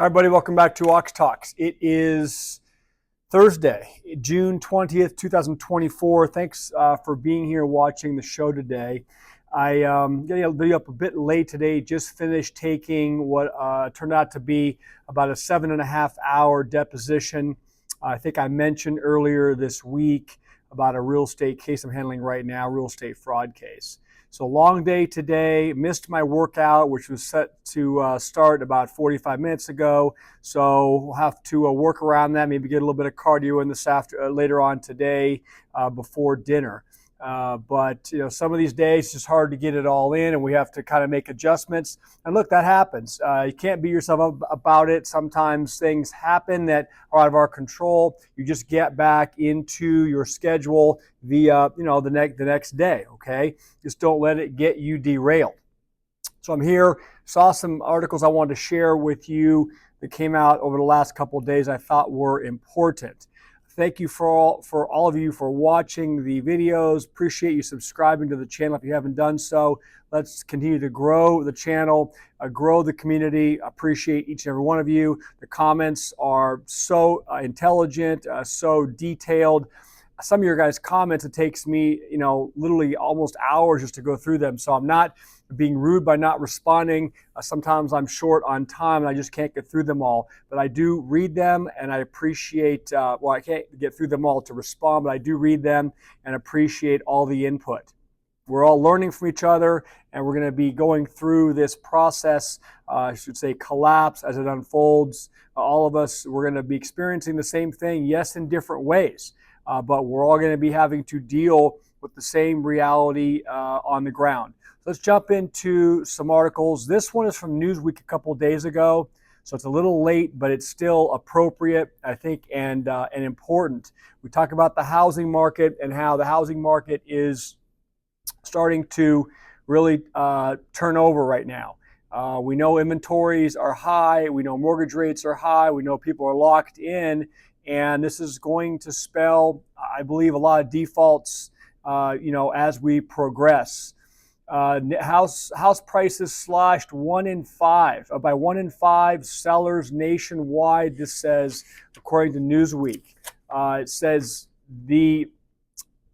Hi, everybody. Welcome back to Ox Talks. It is Thursday, June 20th, 2024. Thanks for being here watching the show today. I getting a video up a bit late today. Just finished taking what turned out to be about a 7.5-hour deposition. I think I mentioned earlier this week about a real estate case I'm handling right now, real estate fraud case. So long day today, missed my workout, which was set to start about 45 minutes ago. So we'll have to work around that, maybe get a little bit of cardio in later on today before dinner. But some of these days it's just hard to get it all in, and we have to kind of make adjustments. And look, that happens. You can't beat yourself up about it. Sometimes things happen that are out of our control. You just get back into your schedule via the next day. Okay, just don't let it get you derailed. So I'm here. Saw some articles I wanted to share with you that came out over the last couple of days I thought were important. Thank you for all of you for watching the videos. Appreciate you subscribing to the channel if you haven't done so. Let's continue to grow the channel, grow the community. Appreciate each and every one of you. The comments are so intelligent, so detailed. Some of your guys' comments, it takes me, literally almost hours just to go through them. So I'm not being rude by not responding. Sometimes I'm short on time and I just can't get through them all. But I do read them, and I appreciate, I can't get through them all to respond, but I do read them and appreciate all the input. We're all learning from each other, and we're going to be going through this process, I should say collapse, as it unfolds. All of us, we're going to be experiencing the same thing, yes, in different ways. But we're all going to be having to deal with the same reality on the ground. Let's jump into some articles. This one is from Newsweek a couple of days ago, so it's a little late, but it's still appropriate, I think, and important. We talk about the housing market and how the housing market is starting to really turn over right now. We know inventories are high. We know mortgage rates are high. We know people are locked in. And this is going to spell, I believe, a lot of defaults, as we progress. House prices slashed by 1 in 5 sellers nationwide. This says, according to Newsweek, it says the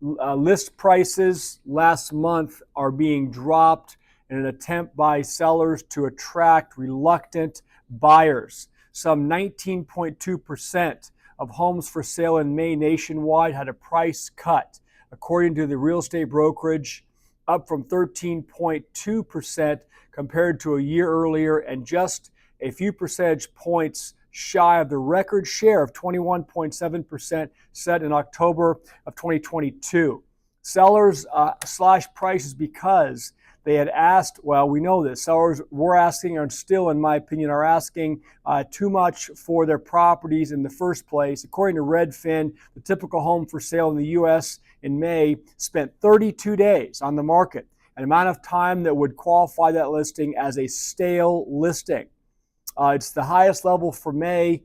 list prices last month are being dropped in an attempt by sellers to attract reluctant buyers. Some 19.2% of homes for sale in May nationwide had a price cut, according to the real estate brokerage, up from 13.2% compared to a year earlier, and just a few percentage points shy of the record share of 21.7% set in October of 2022. Sellers slashed prices because they had asked, well, we know this, sellers were asking, and still, in my opinion, are asking too much for their properties in the first place. According to Redfin, the typical home for sale in the U.S. in May spent 32 days on the market, an amount of time that would qualify that listing as a stale listing. It's the highest level for May,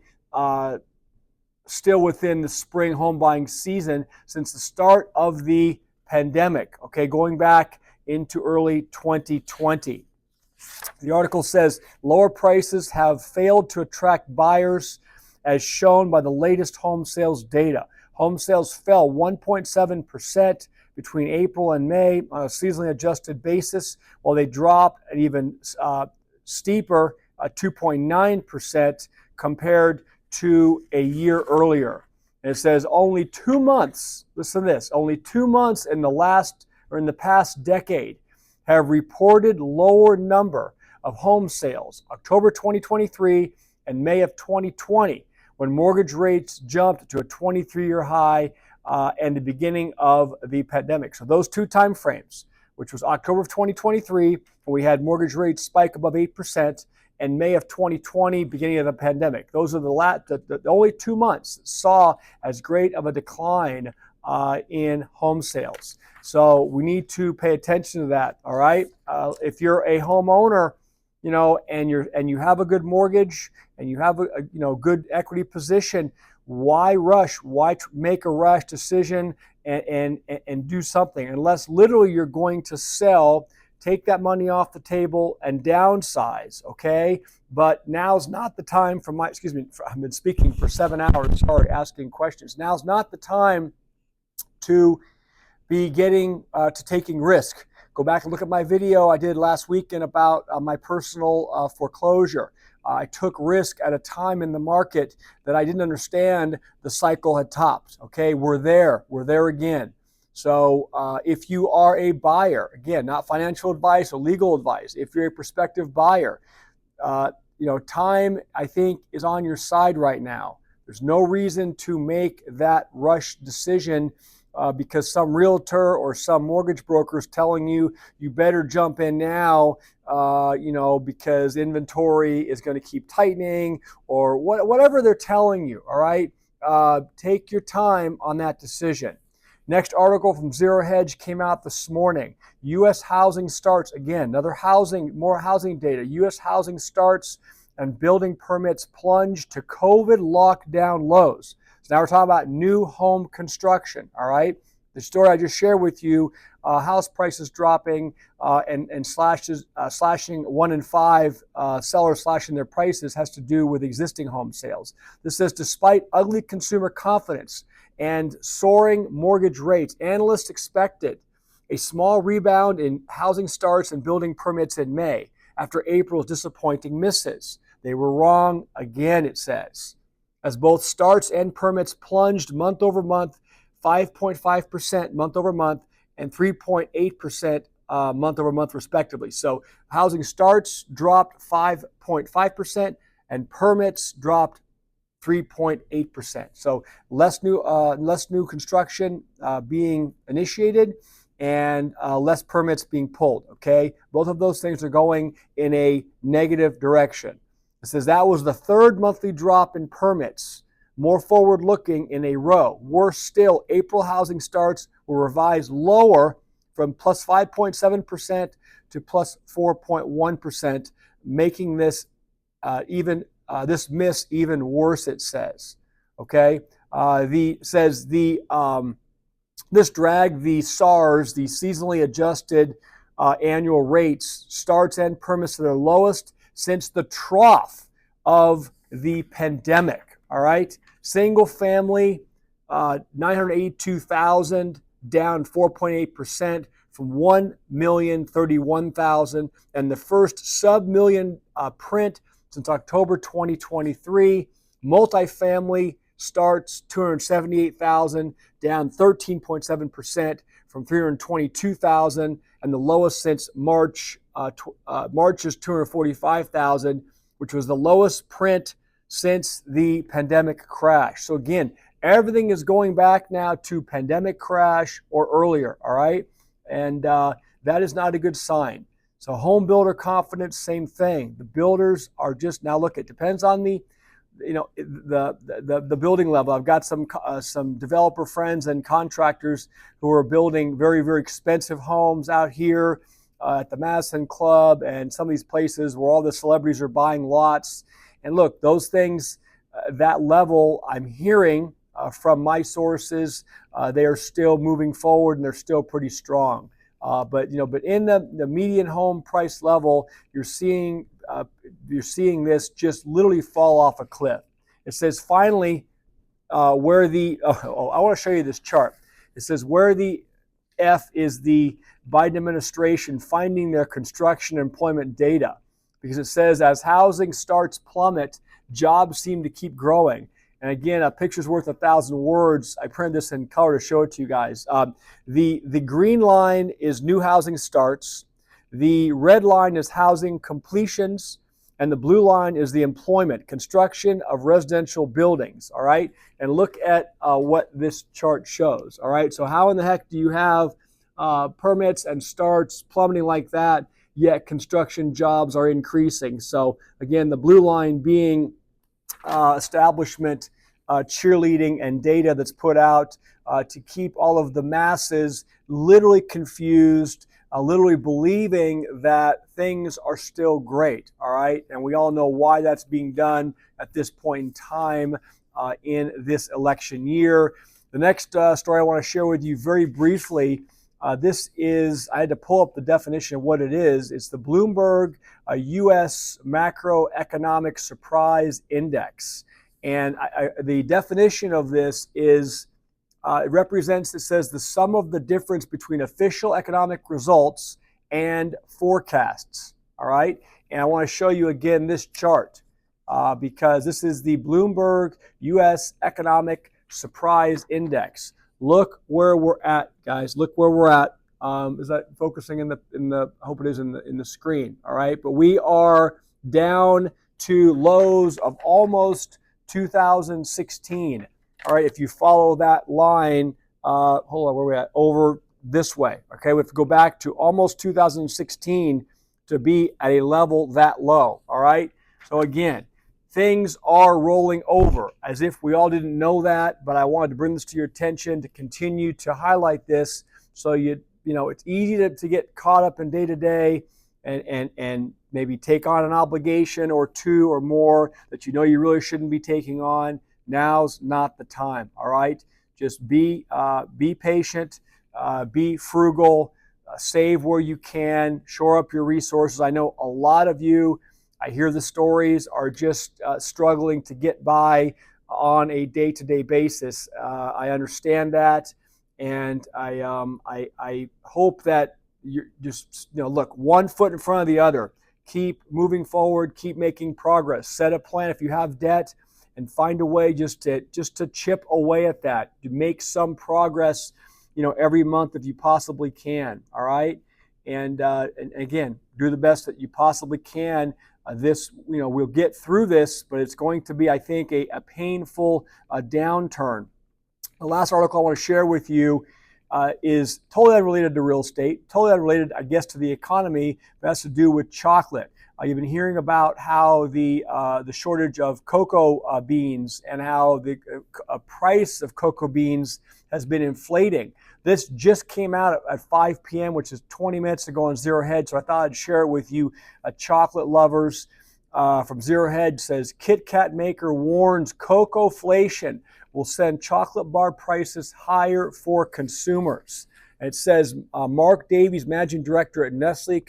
still within the spring home buying season since the start of the pandemic, going back into early 2020. The article says lower prices have failed to attract buyers, as shown by the latest home sales data. Home sales fell 1.7% between April and May on a seasonally adjusted basis, while they dropped an even steeper 2.9% compared to a year earlier. And it says only 2 months, listen to this, only 2 months in the past decade have reported lower number of home sales, October 2023 and May of 2020, when mortgage rates jumped to a 23-year high and the beginning of the pandemic. So those two time frames, which was October of 2023, when we had mortgage rates spike above 8%, and May of 2020, beginning of the pandemic. Those are the only 2 months that saw as great of a decline in home sales. So we need to pay attention to that. All right. If you're a homeowner, and you have a good mortgage and you have a good equity position, why rush? Why make a rash decision and do something unless literally you're going to sell take that money off the table and downsize, okay? But now's not the time for my, excuse me, I've been speaking for 7 hours, sorry, asking questions. Now's not the time to be getting to taking risk. Go back and look at my video I did last weekend about my personal foreclosure. I took risk at a time in the market that I didn't understand the cycle had topped. Okay, we're there again. So if you are a buyer, again, not financial advice or legal advice, if you're a prospective buyer, time, I think, is on your side right now. There's no reason to make that rush decision because some realtor or some mortgage broker is telling you better jump in now, because inventory is going to keep tightening or whatever they're telling you, all right? Take your time on that decision. Next article from Zero Hedge came out this morning. U.S. housing starts, again, more housing data. U.S. housing starts and building permits plunge to COVID lockdown lows. So now we're talking about new home construction, all right? The story I just shared with you, house prices dropping and slashing 1 in 5 sellers slashing their prices has to do with existing home sales. This says, despite ugly consumer confidence and soaring mortgage rates, analysts expected a small rebound in housing starts and building permits in May after April's disappointing misses. They were wrong again, it says, as both starts and permits plunged month over month, 5.5% month over month, and 3.8% month over month, respectively. So housing starts dropped 5.5%, and permits dropped 3.8%. So less new construction being initiated, and less permits being pulled. Okay, both of those things are going in a negative direction. It says that was the third monthly drop in permits, more forward-looking in a row. Worse still, April housing starts were revised lower from plus 5.7% to plus 4.1%, making this this miss even worse, it says. Okay, this dragged the SARS, the seasonally adjusted annual rates, starts and permits to their lowest since the trough of the pandemic. All right, single family, 982,000, down 4.8% from 1,031,000, and the first sub-million print since October 2023. Multifamily starts 278,000, down 13.7% from 322,000, and the lowest since March. March is 245,000, which was the lowest print since the pandemic crash. So again, everything is going back now to pandemic crash or earlier, all right? And that is not a good sign. So home builder confidence, same thing. The builders are just, now look, it depends on the building level. I've got some developer friends and contractors who are building very, very expensive homes out here at the Madison Club and some of these places where all the celebrities are buying lots. And look, those things, that level, I'm hearing from my sources, they are still moving forward and they're still pretty strong. But in the median home price level, you're seeing this just literally fall off a cliff. It says finally I want to show you this chart. It says where the F is the Biden administration finding their construction and employment data, because it says as housing starts plummet, jobs seem to keep growing. And again, a picture's worth 1,000 words. I printed this in color to show it to you guys. The green line is new housing starts. The red line is housing completions. And the blue line is the employment, construction of residential buildings, all right? And look at what this chart shows, all right? So how in the heck do you have permits and starts plummeting like that, yet construction jobs are increasing? So again, the blue line being establishment cheerleading and data that's put out to keep all of the masses literally confused, literally believing that things are still great, all right? And we all know why that's being done at this point in time in this election year. The next story I want to share with you very briefly I had to pull up the definition of what it is. It's the Bloomberg U.S. Macroeconomic Surprise Index. And the definition of this is it says the sum of the difference between official economic results and forecasts. All right. And I want to show you again this chart because this is the Bloomberg U.S. Economic Surprise Index. Look where we're at, guys. Look where we're at. Is that focusing in the? I hope it is in the screen. All right. But we are down to lows of almost 2016. All right, if you follow that line, hold on, where are we at? Over this way. Okay, we have to go back to almost 2016 to be at a level that low. All right, so again, things are rolling over as if we all didn't know that, but I wanted to bring this to your attention to continue to highlight this so you know it's easy to get caught up in day to day and maybe take on an obligation or two or more that you know you really shouldn't be taking on. Now's not the time, all right? Just be patient, be frugal, save where you can, shore up your resources. I know a lot of you, I hear the stories, are just struggling to get by on a day-to-day basis. I understand that, and I hope that you just look one foot in front of the other. Keep moving forward, keep making progress. Set a plan if you have debt, and find a way just to chip away at that, to make some progress, every month if you possibly can. All right, and again, do the best that you possibly can. We'll get through this, but it's going to be, I think, a painful downturn. The last article I want to share with you is totally unrelated to real estate, totally unrelated, I guess, to the economy, but has to do with chocolate. You've been hearing about how the shortage of cocoa beans and how the price of cocoa beans has been inflating. This just came out at 5 p.m., which is 20 minutes ago on Zero Hedge, so I thought I'd share it with you, chocolate lovers. From Zero Hedge says, Kit Kat maker warns cocoaflation will send chocolate bar prices higher for consumers. And it says, Mark Davies, managing director at Nestle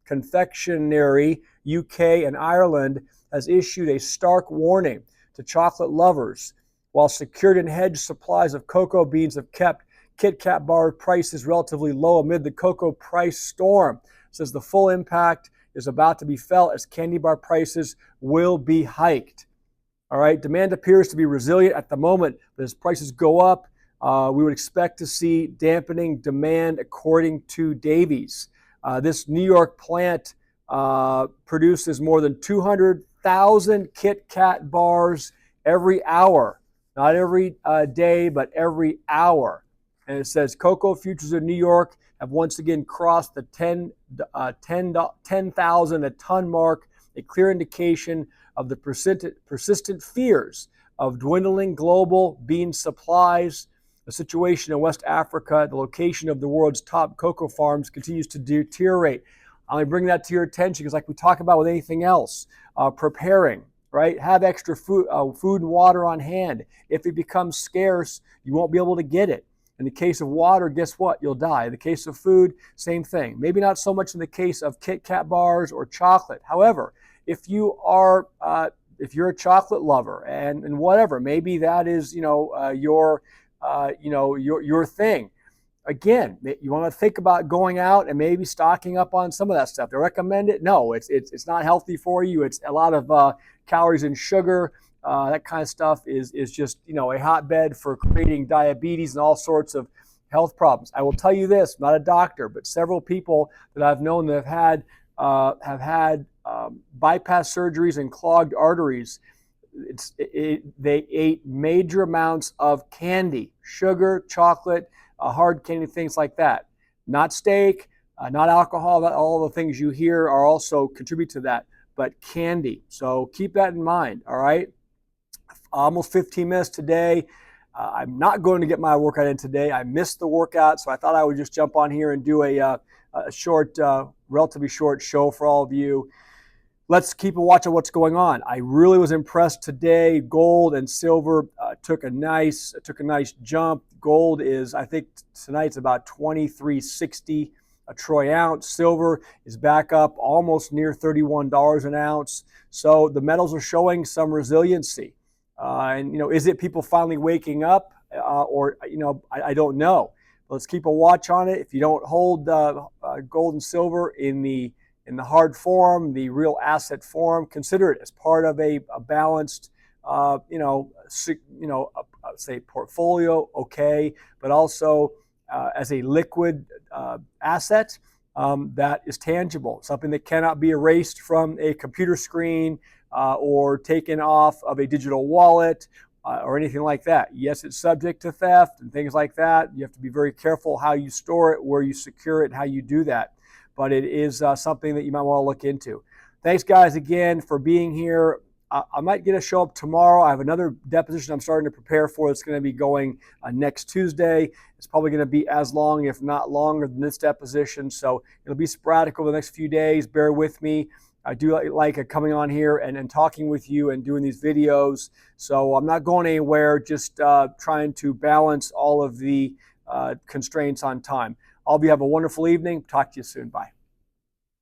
Confectionery UK and Ireland, has issued a stark warning to chocolate lovers. While secured and hedged supplies of cocoa beans have kept Kit Kat bar prices relatively low amid the cocoa price storm. It says the full impact is about to be felt as candy bar prices will be hiked. All right, demand appears to be resilient at the moment, but as prices go up, we would expect to see dampening demand, according to Davies. This New York plant produces more than 200,000 Kit Kat bars every hour. Not every day, but every hour. And it says cocoa futures in New York have once again crossed the 10,000 a ton mark, a clear indication of the persistent fears of dwindling global bean supplies. The situation in West Africa, the location of the world's top cocoa farms, continues to deteriorate. I bring that to your attention because, like we talk about with anything else, preparing, right? Have extra food and water on hand. If it becomes scarce, you won't be able to get it. In the case of water, guess what? You'll die. In the case of food, same thing. Maybe not so much in the case of Kit Kat bars or chocolate. However, if you're a chocolate lover and whatever, maybe that is your thing. Again, you want to think about going out and maybe stocking up on some of that stuff. Do I recommend it? No, it's not healthy for you. It's a lot of calories and sugar. That kind of stuff is just a hotbed for creating diabetes and all sorts of health problems. I will tell you this: I'm not a doctor, but several people that I've known that have had bypass surgeries and clogged arteries. They ate major amounts of candy, sugar, chocolate, hard candy, things like that. Not steak, not alcohol. All the things you hear are also contribute to that, but candy. So keep that in mind, all right? Almost 15 minutes today. I'm not going to get my workout in today. I missed the workout, so I thought I would just jump on here and do a short, relatively short show for all of you. Let's keep a watch on what's going on. I really was impressed today. Gold and silver took a nice jump. Gold is, I think tonight's about 23.60 a troy ounce. Silver is back up almost near $31 an ounce. So the metals are showing some resiliency. And is it people finally waking up, or I don't know. Let's keep a watch on it. If you don't hold gold and silver in the hard form, the real asset form, consider it as part of a balanced, say portfolio, okay, but also as a liquid asset that is tangible, something that cannot be erased from a computer screen or taken off of a digital wallet or anything like that. Yes, it's subject to theft and things like that. You have to be very careful how you store it, where you secure it, how you do that. But it is something that you might want to look into. Thanks, guys, again for being here. I might get a show up tomorrow. I have another deposition I'm starting to prepare for. It's going to be going next Tuesday. It's probably going to be as long, if not longer, than this deposition. So it'll be sporadic over the next few days. Bear with me. I do like coming on here and talking with you and doing these videos. So I'm not going anywhere, just trying to balance all of the constraints on time. I'll have a wonderful evening. Talk to you soon. Bye.